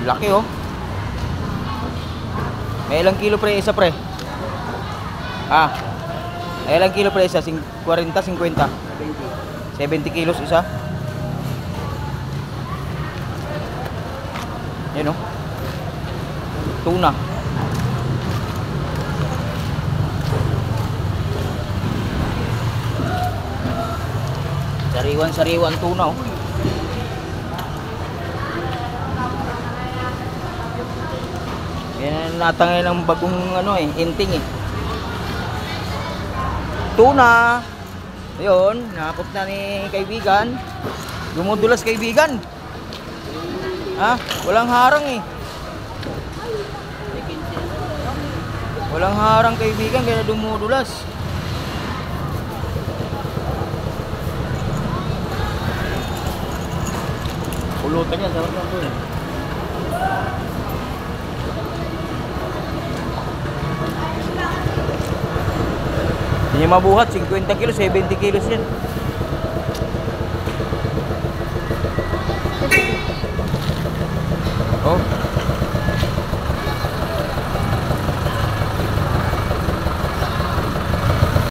Laki oh. May ilang kilo pre isa pre? Ah. May ilang kilo pre isa? 40, 50? 70 kilos isa. Yan oh. Tuna. Sariwan tuna oh. Yan natangay ng bagong ano eh, inting eh. Tuna. Ayun, nakapot na ni kaibigan. Dumudulas kaibigan. Ha? Walang harang eh. Walang harang kaibigan kaya dumudulas. Pulutan yan, sarap lang po eh. Hindi mabuhat, 50 kilos, 70 kilos yan. Oh.